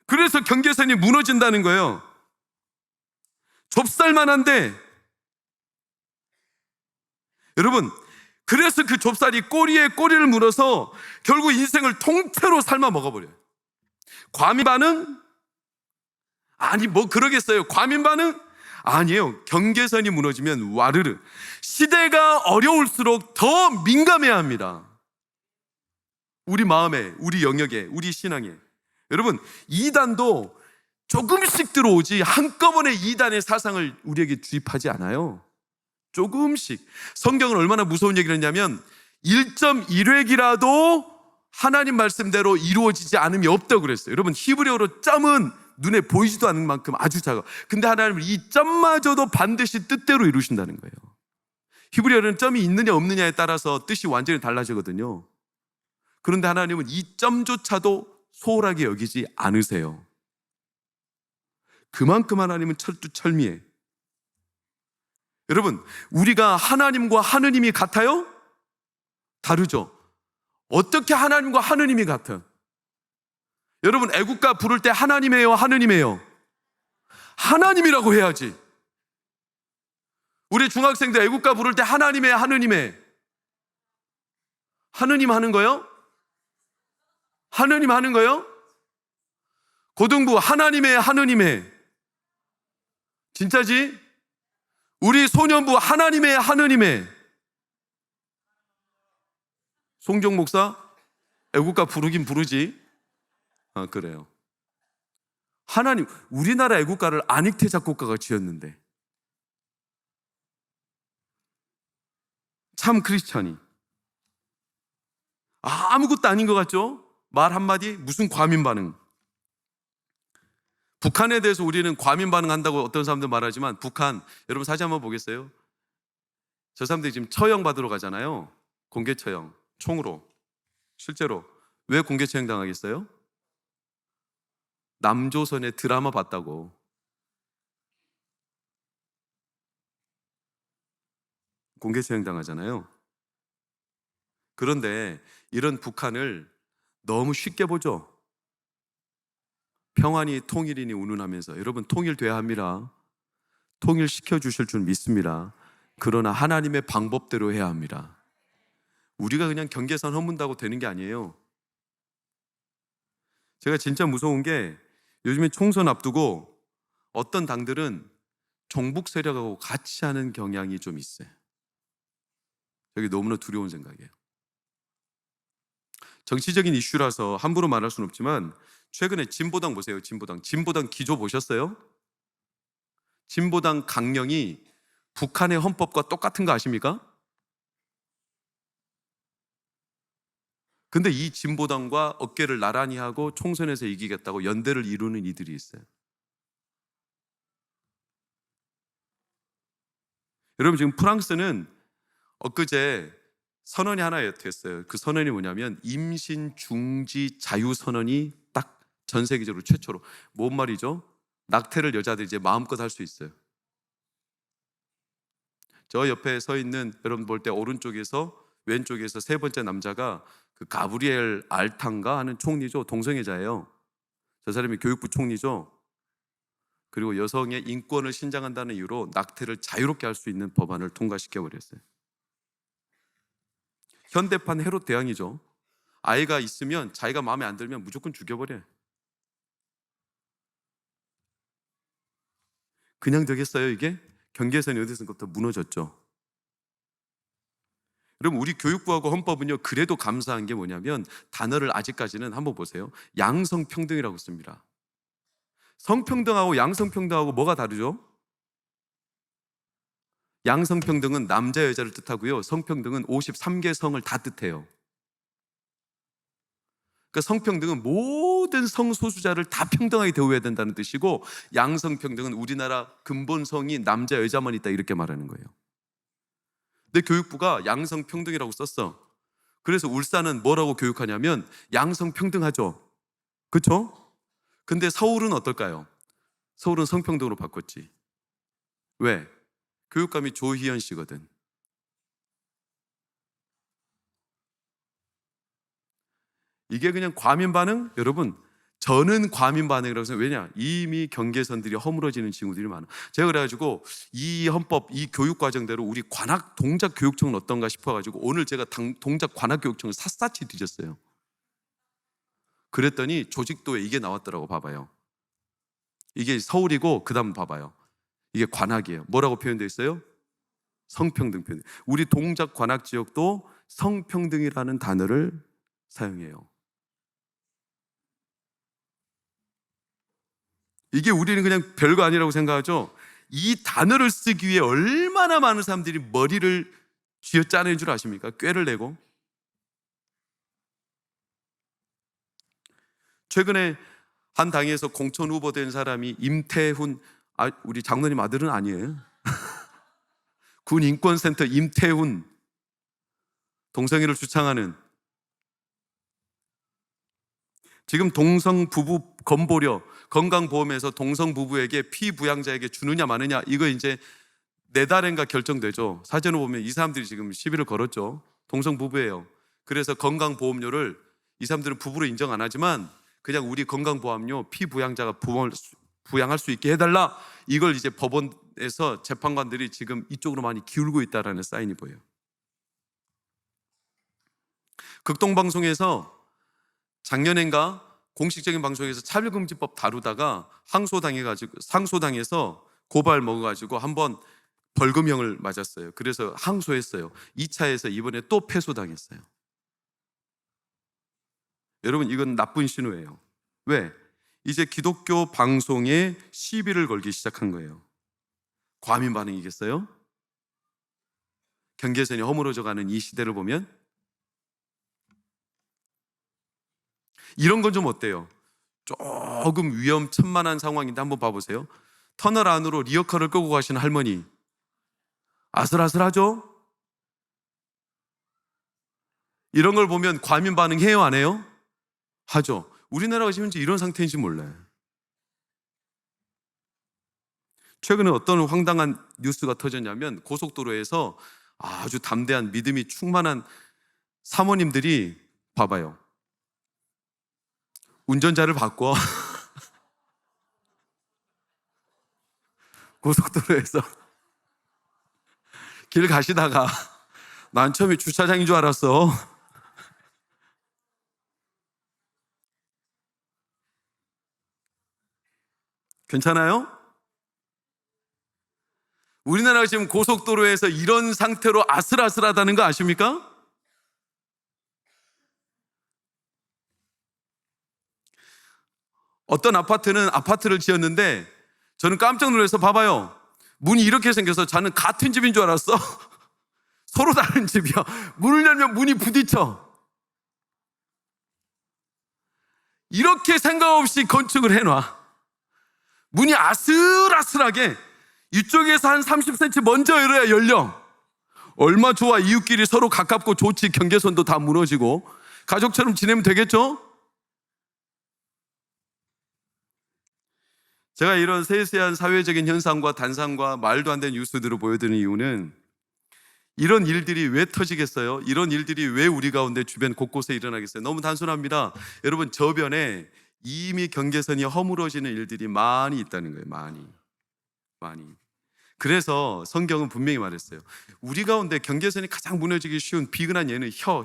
S1: 그래서 경계선이 무너진다는 거예요. 좁쌀만한데, 여러분, 그래서 그 좁쌀이 꼬리에 꼬리를 물어서 결국 인생을 통째로 삶아 먹어버려요. 과민 반응? 아니, 뭐 그러겠어요. 과민 반응? 아니에요. 경계선이 무너지면 와르르. 시대가 어려울수록 더 민감해야 합니다. 우리 마음에, 우리 영역에, 우리 신앙에. 여러분, 이단도 조금씩 들어오지 한꺼번에 이단의 사상을 우리에게 주입하지 않아요. 조금씩. 성경은 얼마나 무서운 얘기를 했냐면 1.1획이라도 하나님 말씀대로 이루어지지 않음이 없다고 그랬어요. 여러분, 히브리어로 점은 눈에 보이지도 않는 만큼 아주 작아. 근데 하나님은 이 점마저도 반드시 뜻대로 이루신다는 거예요. 히브리어는 점이 있느냐 없느냐에 따라서 뜻이 완전히 달라지거든요. 그런데 하나님은 이 점조차도 소홀하게 여기지 않으세요. 그만큼 하나님은 철두철미해. 여러분, 우리가 하나님과 하느님이 같아요? 다르죠. 어떻게 하나님과 하느님이 같아요? 여러분, 애국가 부를 때 하나님이에요, 하느님이에요? 하나님이라고 해야지. 우리 중학생들 애국가 부를 때 하나님이에요, 하느님이에요? 하느님 하는 거요? 하느님 하는 거요? 고등부 하나님이에요, 하느님이에요? 진짜지? 우리 소년부 하나님이에요, 하느님이에요? 송정 목사? 애국가 부르긴 부르지. 아, 그래요. 하나님, 우리나라 애국가를 안익태 작곡가가 지었는데 참 크리스찬이 아무것도 아닌 것 같죠? 말 한마디 무슨 과민 반응. 북한에 대해서 우리는 과민 반응한다고 어떤 사람들 말하지만 북한, 여러분 사진 한번 보겠어요? 저 사람들이 지금 처형 받으러 가잖아요. 공개 처형, 총으로. 실제로 왜 공개 처형 당하겠어요? 남조선의 드라마 봤다고. 공개 처형당하잖아요. 그런데 이런 북한을 너무 쉽게 보죠. 평안이 통일이니 운운하면서 여러분 통일돼야 합니다. 통일시켜 주실 줄 믿습니다. 그러나 하나님의 방법대로 해야 합니다. 우리가 그냥 경계선 허문다고 되는 게 아니에요. 제가 진짜 무서운 게 요즘에 총선 앞두고 어떤 당들은 종북 세력하고 같이 하는 경향이 좀 있어요. 저게 너무나 두려운 생각이에요. 정치적인 이슈라서 함부로 말할 수는 없지만 최근에 진보당 보세요. 진보당 기조 보셨어요? 진보당 강령이 북한의 헌법과 똑같은 거 아십니까? 근데 이 진보당과 어깨를 나란히 하고 총선에서 이기겠다고 연대를 이루는 이들이 있어요. 여러분 지금 프랑스는 엊그제 선언이 하나 됐어요. 그 선언이 뭐냐면 임신 중지 자유 선언이 딱 전 세계적으로 최초로. 뭔 말이죠? 낙태를 여자들이 이제 마음껏 할 수 있어요. 저 옆에 서 있는 여러분 볼 때 오른쪽에서 왼쪽에서 세 번째 남자가 그 가브리엘 알탕가 하는 총리죠. 동성애자예요. 저 사람이 교육부 총리죠. 그리고 여성의 인권을 신장한다는 이유로 낙태를 자유롭게 할 수 있는 법안을 통과시켜 버렸어요. 현대판 헤롯 대왕이죠. 아이가 있으면 자기가 마음에 안 들면 무조건 죽여버려요. 그냥 되겠어요 이게? 경계선이 어디선부터 무너졌죠. 여러분 우리 교육부하고 헌법은요 그래도 감사한 게 뭐냐면 단어를 아직까지는 한번 보세요. 양성평등이라고 씁니다. 성평등하고 양성평등하고 뭐가 다르죠? 양성평등은 남자 여자를 뜻하고요. 성평등은 53개 성을 다 뜻해요. 그러니까 성평등은 모든 성소수자를 다 평등하게 대우해야 된다는 뜻이고 양성평등은 우리나라 근본성이 남자 여자만 있다 이렇게 말하는 거예요. 근데 교육부가 양성평등이라고 썼어. 그래서 울산은 뭐라고 교육하냐면 양성평등하죠. 그렇죠? 근데 서울은 어떨까요? 서울은 성평등으로 바꿨지. 왜? 교육감이 조희연 씨거든. 이게 그냥 과민 반응? 여러분 저는 과민 반응이라고 생각해요. 왜냐? 이미 경계선들이 허물어지는 친구들이 많아. 제가 그래가지고 이 헌법, 이 교육 과정대로 우리 관악 동작 교육청은 어떤가 싶어가지고 오늘 제가 동작 관악 교육청을 샅샅이 뒤졌어요. 그랬더니 조직도에 이게 나왔더라고. 봐봐요. 이게 서울이고 그 다음 봐봐요. 이게 관악이에요. 뭐라고 표현되어 있어요? 성평등 표현. 우리 동작 관악 지역도 성평등이라는 단어를 사용해요. 이게 우리는 그냥 별거 아니라고 생각하죠. 이 단어를 쓰기 위해 얼마나 많은 사람들이 머리를 쥐어짜낸 줄 아십니까? 꾀를 내고. 최근에 한 당에서 공천 후보 된 사람이 임태훈, 우리 장로님 아들은 아니에요. 군인권센터 임태훈, 동성애를 주창하는. 지금 동성 부부 건보료 건강보험에서 동성 부부에게 피부양자에게 주느냐 마느냐 이거 이제 내달인가 결정되죠. 사전을 보면 이 사람들이 지금 시비를 걸었죠. 동성 부부예요. 그래서 건강보험료를 이 사람들은 부부로 인정 안 하지만 그냥 우리 건강보험료 피부양자가 부양할 수 있게 해달라. 이걸 이제 법원에서 재판관들이 지금 이쪽으로 많이 기울고 있다라는 사인이 보여요. 극동방송에서 작년엔가 공식적인 방송에서 차별금지법 다루다가 상소당해서 고발 먹어가지고 한번 벌금형을 맞았어요. 그래서 항소했어요. 2차에서 이번에 또 패소당했어요. 여러분 이건 나쁜 신호예요. 왜? 이제 기독교 방송에 시비를 걸기 시작한 거예요. 과민 반응이겠어요? 경계선이 허물어져가는 이 시대를 보면 이런 건 좀 어때요? 조금 위험천만한 상황인데 한번 봐보세요. 터널 안으로 리어카를 끌고 가시는 할머니 아슬아슬하죠? 이런 걸 보면 과민 반응해요 안 해요? 하죠. 우리나라가 지금 이런 상태인지 몰라요. 최근에 어떤 황당한 뉴스가 터졌냐면 고속도로에서 아주 담대한 믿음이 충만한 사모님들이 봐봐요. 운전자를 바꿔 고속도로에서 길 가시다가 난 처음에 주차장인 줄 알았어. 괜찮아요? 우리나라가 지금 고속도로에서 이런 상태로 아슬아슬하다는 거 아십니까? 어떤 아파트는 아파트를 지었는데 저는 깜짝 놀라서 봐봐요. 문이 이렇게 생겨서 저는 같은 집인 줄 알았어. 서로 다른 집이야. 문을 열면 문이 부딪혀. 이렇게 생각 없이 건축을 해놔. 문이 아슬아슬하게 이쪽에서 한 30cm 먼저 열어야 열려. 얼마 좋아. 이웃끼리 서로 가깝고 좋지. 경계선도 다 무너지고 가족처럼 지내면 되겠죠? 제가 이런 세세한 사회적인 현상과 단상과 말도 안 되는 뉴스들을 보여드리는 이유는 이런 일들이 왜 터지겠어요? 이런 일들이 왜 우리 가운데 주변 곳곳에 일어나겠어요? 너무 단순합니다. 여러분, 저변에 이미 경계선이 허물어지는 일들이 많이 있다는 거예요. 많이. 그래서 성경은 분명히 말했어요. 우리 가운데 경계선이 가장 무너지기 쉬운 비근한 예는 혀.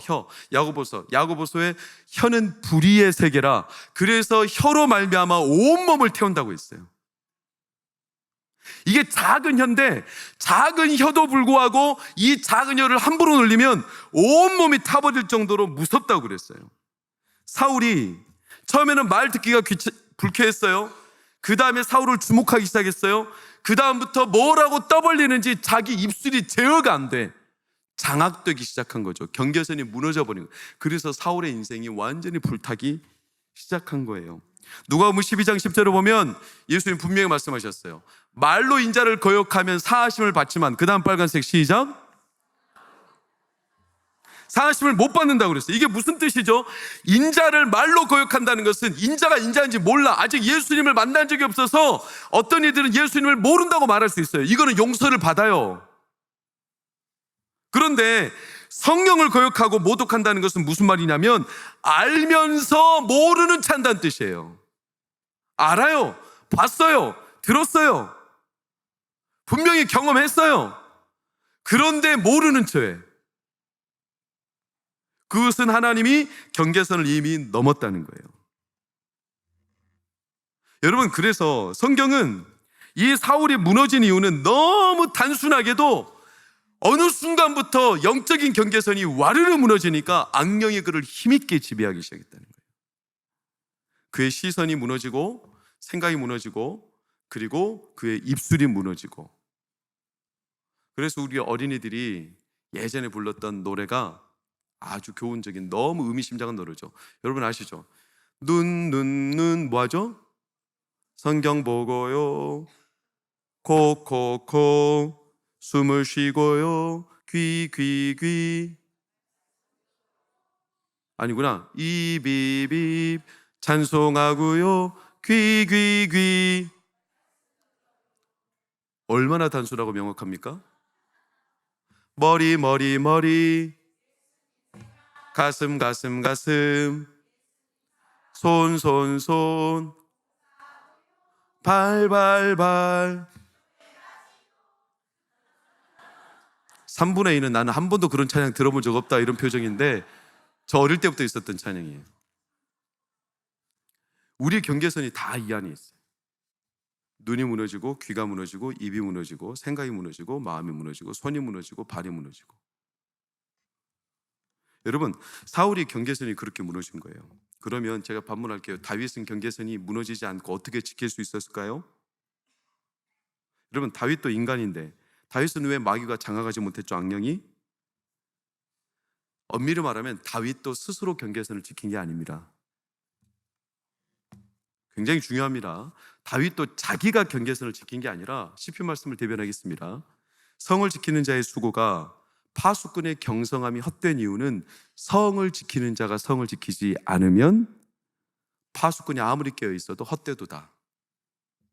S1: 야고보서에 혀는 불의의 세계라. 그래서 혀로 말미암아 온몸을 태운다고 했어요. 이게 작은 혀인데 작은 혀도 불구하고 이 작은 혀를 함부로 놀리면 온몸이 타버릴 정도로 무섭다고 그랬어요. 사울이 처음에는 말 듣기가 불쾌했어요. 그 다음에 사울을 주목하기 시작했어요. 그 다음부터 뭐라고 떠벌리는지 자기 입술이 제어가 안 돼. 장악되기 시작한 거죠. 경계선이 무너져 버린 거예요. 그래서 사울의 인생이 완전히 불타기 시작한 거예요. 누가복음 12장 10절을 보면 예수님 분명히 말씀하셨어요. 말로 인자를 거역하면 사하심을 받지만, 그 다음 빨간색 시작, 사하심을 못 받는다고 그랬어요. 이게 무슨 뜻이죠? 인자를 말로 거역한다는 것은 인자가 인자인지 몰라. 아직 예수님을 만난 적이 없어서 어떤 이들은 예수님을 모른다고 말할 수 있어요. 이거는 용서를 받아요. 그런데 성령을 거역하고 모독한다는 것은 무슨 말이냐면 알면서 모르는 찬다는 뜻이에요. 알아요. 봤어요. 들었어요. 분명히 경험했어요. 그런데 모르는 척해. 그것은 하나님이 경계선을 이미 넘었다는 거예요. 여러분, 그래서 성경은 이 사울이 무너진 이유는 너무 단순하게도 어느 순간부터 영적인 경계선이 와르르 무너지니까 악령이 그를 힘있게 지배하기 시작했다는 거예요. 그의 시선이 무너지고 생각이 무너지고 그리고 그의 입술이 무너지고. 그래서 우리 어린이들이 예전에 불렀던 노래가 아주 교훈적인 너무 의미심장한 노래죠. 여러분 아시죠? 눈 뭐하죠? 성경 보고요. 코 숨을 쉬고요. 귀 아니구나. 입 찬송하고요. 귀 얼마나 단순하고 명확합니까? 머리 가슴 손 발 3분의 2는 나는 한 번도 그런 찬양 들어본 적 없다 이런 표정인데 저 어릴 때부터 있었던 찬양이에요. 우리의 경계선이 다 이 안에 있어요. 눈이 무너지고 귀가 무너지고 입이 무너지고 생각이 무너지고 마음이 무너지고 손이 무너지고 발이 무너지고. 여러분, 사울이 경계선이 그렇게 무너진 거예요. 그러면 제가 반문할게요. 다윗은 경계선이 무너지지 않고 어떻게 지킬 수 있었을까요? 여러분, 다윗도 인간인데 다윗은 왜 마귀가 장악하지 못했죠? 악령이? 엄밀히 말하면 다윗도 스스로 경계선을 지킨 게 아닙니다. 굉장히 중요합니다. 다윗도 자기가 경계선을 지킨 게 아니라 시편 말씀을 대변하겠습니다. 성을 지키는 자의 수고가 파수꾼의 경성함이 헛된 이유는 성을 지키는 자가 성을 지키지 않으면 파수꾼이 아무리 깨어 있어도 헛되도다.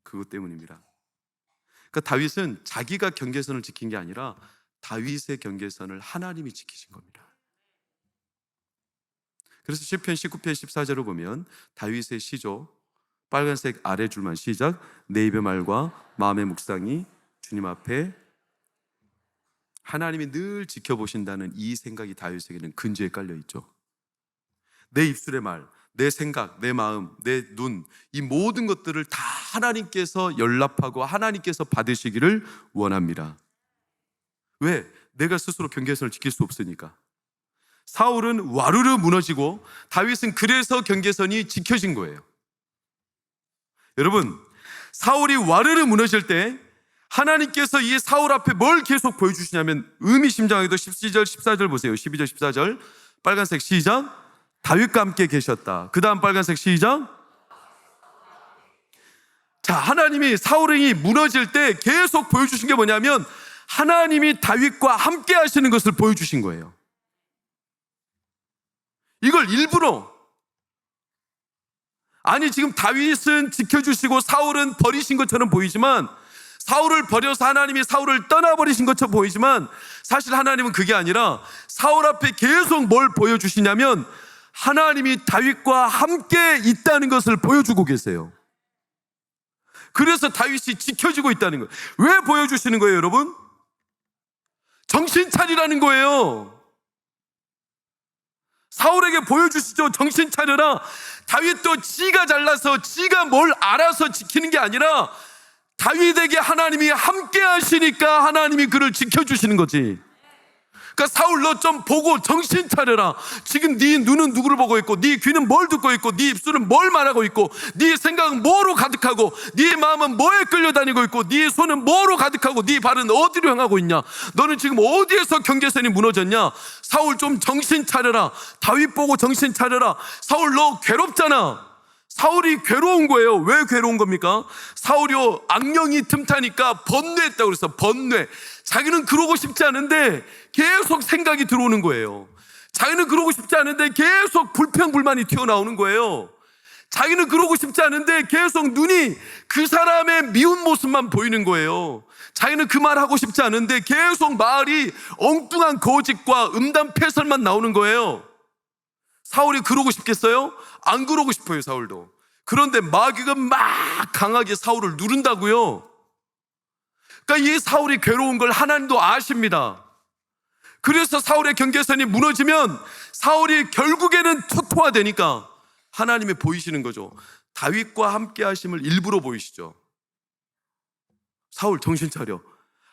S1: 그것 때문입니다. 그러니까 다윗은 자기가 경계선을 지킨 게 아니라 다윗의 경계선을 하나님이 지키신 겁니다. 그래서 시편 19편 14절을 보면 다윗의 시조, 빨간색 아래 줄만 시작, 내 입의 말과 마음의 묵상이 주님 앞에, 하나님이 늘 지켜보신다는 이 생각이 다윗에게는 근저에 깔려 있죠. 내 입술의 말, 내 생각, 내 마음, 내 눈, 이 모든 것들을 다 하나님께서 연락하고 하나님께서 받으시기를 원합니다. 왜? 내가 스스로 경계선을 지킬 수 없으니까. 사울은 와르르 무너지고 다윗은 그래서 경계선이 지켜진 거예요. 여러분, 사울이 와르르 무너질 때 하나님께서 이 사울 앞에 뭘 계속 보여주시냐면, 의미심장하게도 12절 14절 보세요. 12절 14절 빨간색 시작, 다윗과 함께 계셨다. 그 다음 빨간색 시작. 자, 하나님이 사울이 무너질 때 계속 보여주신 게 뭐냐면 하나님이 다윗과 함께 하시는 것을 보여주신 거예요. 이걸 일부러, 아니 지금 다윗은 지켜주시고 사울은 버리신 것처럼 보이지만, 사울을 버려서 하나님이 사울을 떠나버리신 것처럼 보이지만, 사실 하나님은 그게 아니라 사울 앞에 계속 뭘 보여주시냐면 하나님이 다윗과 함께 있다는 것을 보여주고 계세요. 그래서 다윗이 지켜지고 있다는 거예요. 왜 보여주시는 거예요, 여러분? 정신 차리라는 거예요. 사울에게 보여주시죠. 정신 차려라. 다윗도 지가 잘나서 지가 뭘 알아서 지키는 게 아니라 다윗에게 하나님이 함께 하시니까 하나님이 그를 지켜주시는 거지. 그러니까 사울, 너 좀 보고 정신 차려라. 지금 네 눈은 누구를 보고 있고, 네 귀는 뭘 듣고 있고, 네 입술은 뭘 말하고 있고, 네 생각은 뭐로 가득하고, 네 마음은 뭐에 끌려다니고 있고, 네 손은 뭐로 가득하고, 네 발은 어디로 향하고 있냐. 너는 지금 어디에서 경계선이 무너졌냐. 사울, 좀 정신 차려라. 다윗 보고 정신 차려라. 사울, 너 괴롭잖아. 사울이 괴로운 거예요. 왜 괴로운 겁니까? 사울이 악령이 틈타니까 번뇌했다고 그랬어. 번뇌. 자기는 그러고 싶지 않은데 계속 생각이 들어오는 거예요. 자기는 그러고 싶지 않은데 계속 불평불만이 튀어나오는 거예요. 자기는 그러고 싶지 않은데 계속 눈이 그 사람의 미운 모습만 보이는 거예요. 자기는 그 말 하고 싶지 않은데 계속 말이 엉뚱한 거짓과 음담패설만 나오는 거예요. 사울이 그러고 싶겠어요? 안 그러고 싶어요, 사울도. 그런데 마귀가 막 강하게 사울을 누른다고요. 그러니까 이 사울이 괴로운 걸 하나님도 아십니다. 그래서 사울의 경계선이 무너지면 사울이 결국에는 초토화되니까 하나님이 보이시는 거죠. 다윗과 함께 하심을 일부러 보이시죠. 사울, 정신 차려.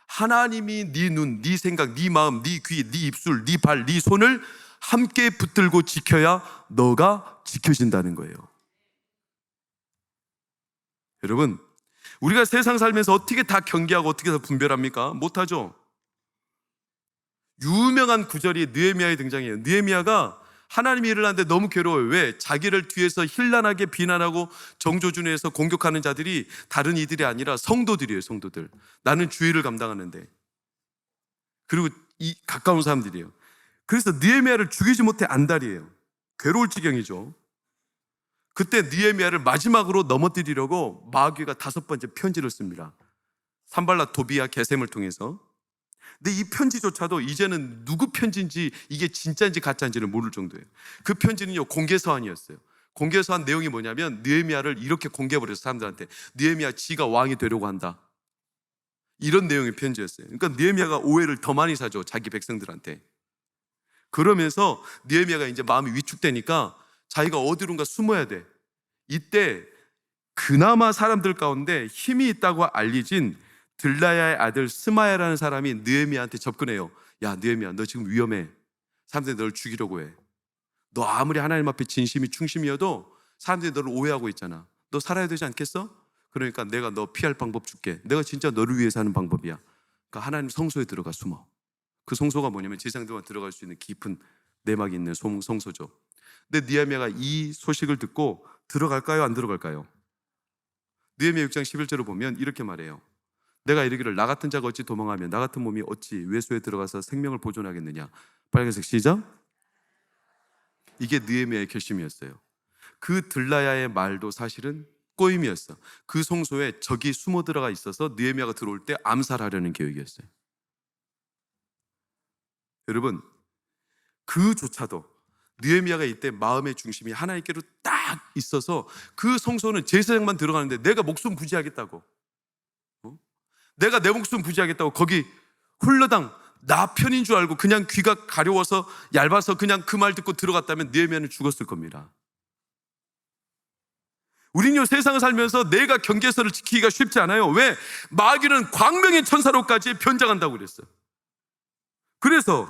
S1: 하나님이 네 눈, 네 생각, 네 마음, 네 귀, 네 입술, 네 발, 네 손을 함께 붙들고 지켜야 너가 지켜진다는 거예요. 여러분, 우리가 세상 살면서 어떻게 다 경계하고 어떻게 다 분별합니까? 못하죠. 유명한 구절이 느헤미야에 등장해요. 느헤미야가 하나님이 일을 하는데 너무 괴로워요. 왜? 자기를 뒤에서 힐난하게 비난하고 정조준에서 공격하는 자들이 다른 이들이 아니라 성도들이에요. 성도들. 나는 주의를 감당하는데, 그리고 이 가까운 사람들이에요. 그래서 느헤미야를 죽이지 못해 안달이에요. 괴로울 지경이죠. 그때 느헤미야를 마지막으로 넘어뜨리려고 마귀가 5번째 편지를 씁니다. 산발랏, 도비야, 게셈을 통해서. 근데 이 편지조차도 이제는 누구 편지인지, 이게 진짜인지 가짜인지를 모를 정도예요. 그 편지는요, 공개서한이었어요. 공개서한 내용이 뭐냐면 느헤미야를 이렇게 공개해버려서 사람들한테, 느헤미야 지가 왕이 되려고 한다, 이런 내용의 편지였어요. 그러니까 느헤미야가 오해를 더 많이 사죠, 자기 백성들한테. 그러면서 느헤미야가 이제 마음이 위축되니까 자기가 어디론가 숨어야 돼. 이때 그나마 사람들 가운데 힘이 있다고 알려진 들라야의 아들 스마야라는 사람이 느헤미야한테 접근해요. 야, 느헤미야, 너 지금 위험해. 사람들이 너를 죽이려고 해. 너 아무리 하나님 앞에 진심이 충심이어도 사람들이 너를 오해하고 있잖아. 너 살아야 되지 않겠어? 그러니까 내가 너 피할 방법 줄게. 내가 진짜 너를 위해서 하는 방법이야. 그러니까 하나님 성소에 들어가 숨어. 그 성소가 뭐냐면 지상들만 들어갈 수 있는 깊은 내막이 있는 성소죠. 근데 느헤미야가 이 소식을 듣고 들어갈까요? 안 들어갈까요? 느헤미야 6장 11절을 보면 이렇게 말해요. 내가 이르기를 나 같은 자가 어찌 도망하며 나 같은 몸이 어찌 외소에 들어가서 생명을 보존하겠느냐. 빨간색 시작. 이게 느헤미야의 결심이었어요. 그 들라야의 말도 사실은 꼬임이었어. 그 성소에 적이 숨어 들어가 있어서 느헤미야가 들어올 때 암살하려는 계획이었어요. 여러분, 그조차도 느헤미야가 이때 마음의 중심이 하나님께로 딱 있어서 그 성소는 제사장만 들어가는데 내가 목숨 부지하겠다고, 내가 내 목숨 부지하겠다고 거기 홀라당 나 편인 줄 알고 그냥 귀가 가려워서 얇아서 그냥 그 말 듣고 들어갔다면 느헤미야는 죽었을 겁니다. 우리는 세상을 살면서 내가 경계선을 지키기가 쉽지 않아요. 왜? 마귀는 광명의 천사로까지 변장한다고 그랬어요. 그래서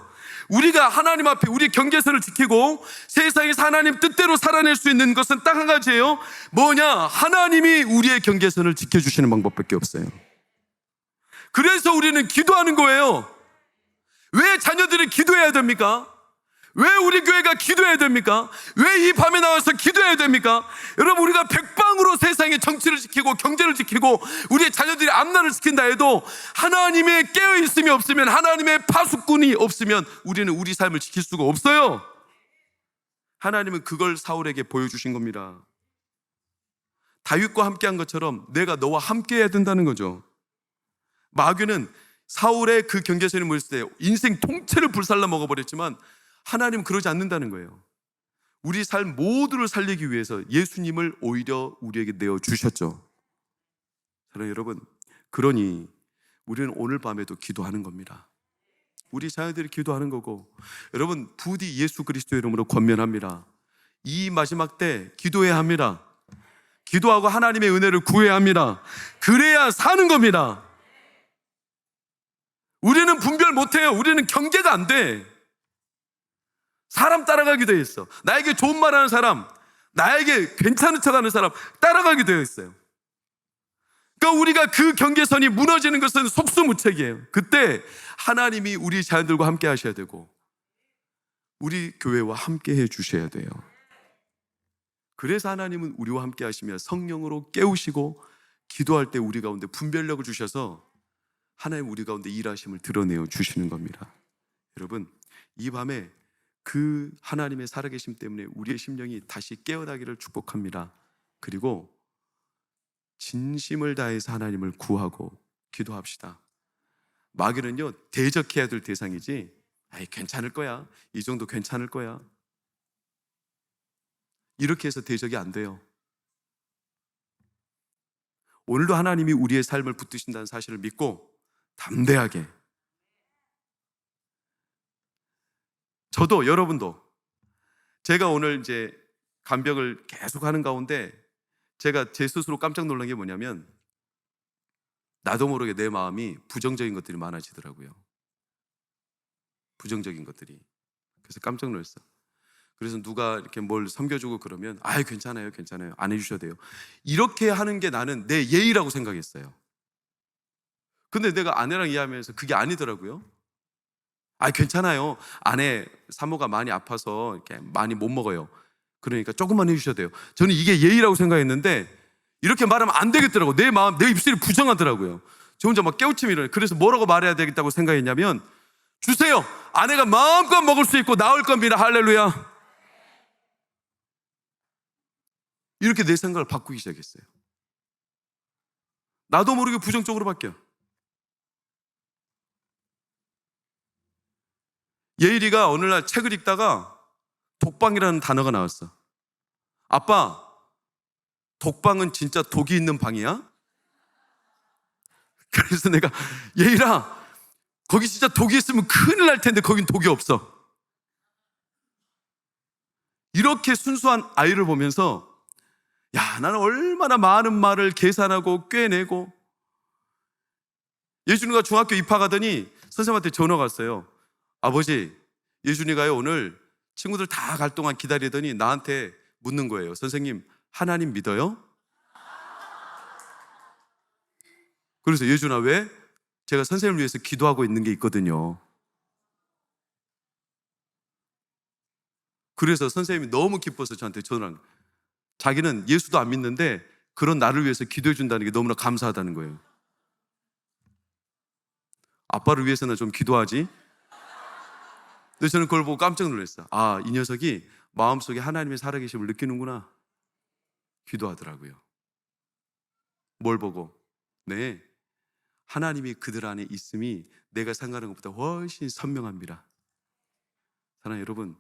S1: 우리가 하나님 앞에 우리 경계선을 지키고 세상에서 하나님 뜻대로 살아낼 수 있는 것은 딱 한 가지예요. 뭐냐? 하나님이 우리의 경계선을 지켜주시는 방법밖에 없어요. 그래서 우리는 기도하는 거예요. 왜 자녀들이 기도해야 됩니까? 왜 우리 교회가 기도해야 됩니까? 왜 이 밤에 나와서 기도해야 됩니까? 여러분, 우리가 백방으로 세상의 정치를 지키고 경제를 지키고 우리의 자녀들이 앞날을 지킨다 해도 하나님의 깨어있음이 없으면, 하나님의 파수꾼이 없으면 우리는 우리 삶을 지킬 수가 없어요. 하나님은 그걸 사울에게 보여주신 겁니다. 다윗과 함께한 것처럼 내가 너와 함께해야 된다는 거죠. 마귀는 사울의 그 경계선이 모였을 때 인생 통째를 불살라 먹어버렸지만 하나님은 그러지 않는다는 거예요. 우리 삶 모두를 살리기 위해서 예수님을 오히려 우리에게 내어주셨죠. 사랑하는 여러분, 그러니 우리는 오늘 밤에도 기도하는 겁니다. 우리 자녀들이 기도하는 거고, 여러분, 부디 예수 그리스도의 이름으로 권면합니다. 이 마지막 때 기도해야 합니다. 기도하고 하나님의 은혜를 구해야 합니다. 그래야 사는 겁니다. 우리는 분별 못해요. 우리는 경계가 안 돼. 사람 따라가게 되어 있어. 나에게 좋은 말 하는 사람, 나에게 괜찮은 척 하는 사람 따라가게 되어 있어요. 그러니까 우리가 그 경계선이 무너지는 것은 속수무책이에요. 그때 하나님이 우리 자녀들과 함께 하셔야 되고 우리 교회와 함께 해 주셔야 돼요. 그래서 하나님은 우리와 함께 하시며 성령으로 깨우시고 기도할 때 우리 가운데 분별력을 주셔서 하나님 우리 가운데 일하심을 드러내어 주시는 겁니다. 여러분, 이 밤에 그 하나님의 살아계심 때문에 우리의 심령이 다시 깨어나기를 축복합니다. 그리고 진심을 다해서 하나님을 구하고 기도합시다. 마귀는요, 대적해야 될 대상이지, 아이 괜찮을 거야, 이 정도 괜찮을 거야, 이렇게 해서 대적이 안 돼요. 오늘도 하나님이 우리의 삶을 붙드신다는 사실을 믿고 담대하게, 저도 여러분도, 제가 오늘 이제 간병을 계속 하는 가운데 제가 제 스스로 깜짝 놀란 게 뭐냐면 나도 모르게 내 마음이 부정적인 것들이 많아지더라고요. 부정적인 것들이. 그래서 깜짝 놀랐어. 그래서 누가 이렇게 뭘 섬겨주고 그러면 아유 괜찮아요, 괜찮아요, 안 해주셔도 돼요, 이렇게 하는 게 나는 내 예의라고 생각했어요. 근데 내가 아내랑 이야기하면서 그게 아니더라고요. 아 괜찮아요, 아내 사모가 많이 아파서 이렇게 많이 못 먹어요, 그러니까 조금만 해주셔도 돼요. 저는 이게 예의라고 생각했는데 이렇게 말하면 안 되겠더라고요. 내 마음, 내 입술이 부정하더라고요. 저 혼자 막 깨우침이 일어나요. 그래서 뭐라고 말해야 되겠다고 생각했냐면 주세요, 아내가 마음껏 먹을 수 있고 나을 겁니다, 할렐루야, 이렇게 내 생각을 바꾸기 시작했어요. 나도 모르게 부정적으로 바뀌어. 예일이가 어느 날 책을 읽다가 독방이라는 단어가 나왔어. 아빠, 독방은 진짜 독이 있는 방이야? 그래서 내가 예일아, 거기 진짜 독이 있으면 큰일 날 텐데 거긴 독이 없어. 이렇게 순수한 아이를 보면서 야, 나는 얼마나 많은 말을 계산하고 꿰내고. 예준이가 중학교 입학하더니 선생님한테 전화가 왔어요. 아버지, 예준이가요 오늘 친구들 다 갈 동안 기다리더니 나한테 묻는 거예요. 선생님, 하나님 믿어요? 그래서 예준아 왜? 제가 선생님을 위해서 기도하고 있는 게 있거든요. 그래서 선생님이 너무 기뻐서 저한테 전화를, 자기는 예수도 안 믿는데 그런 나를 위해서 기도해 준다는 게 너무나 감사하다는 거예요. 아빠를 위해서는 좀 기도하지? 근데 저는 그걸 보고 깜짝 놀랐어요. 아, 이 녀석이 마음속에 하나님의 살아계심을 느끼는구나. 기도하더라고요. 뭘 보고? 네, 하나님이 그들 안에 있음이 내가 생각하는 것보다 훨씬 선명합니다. 사랑하는 여러분,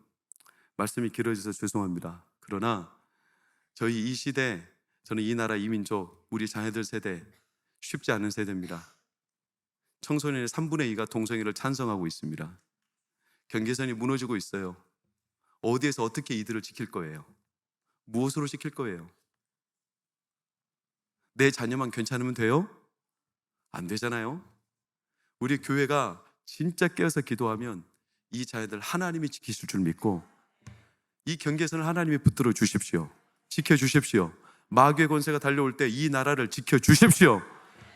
S1: 말씀이 길어져서 죄송합니다. 그러나 저희 이 시대, 저는 이 나라 이 민족, 우리 자녀들 세대 쉽지 않은 세대입니다. 청소년의 3분의 2가 동성애를 찬성하고 있습니다. 경계선이 무너지고 있어요. 어디에서 어떻게 이들을 지킬 거예요? 무엇으로 지킬 거예요? 내 자녀만 괜찮으면 돼요? 안 되잖아요. 우리 교회가 진짜 깨어서 기도하면 이 자녀들 하나님이 지키실 줄 믿고 이 경계선을 하나님이 붙들어 주십시오. 지켜주십시오. 마귀의 권세가 달려올 때 이 나라를 지켜주십시오.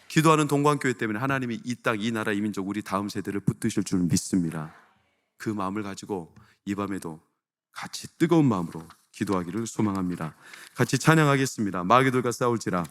S1: 기도하는 동광교회 때문에 하나님이 이 땅, 이 나라, 이 민족, 우리 다음 세대를 붙드실 줄 믿습니다. 그 마음을 가지고 이 밤에도 같이 뜨거운 마음으로 기도하기를 소망합니다. 같이 찬양하겠습니다. 마귀들과 싸울지라.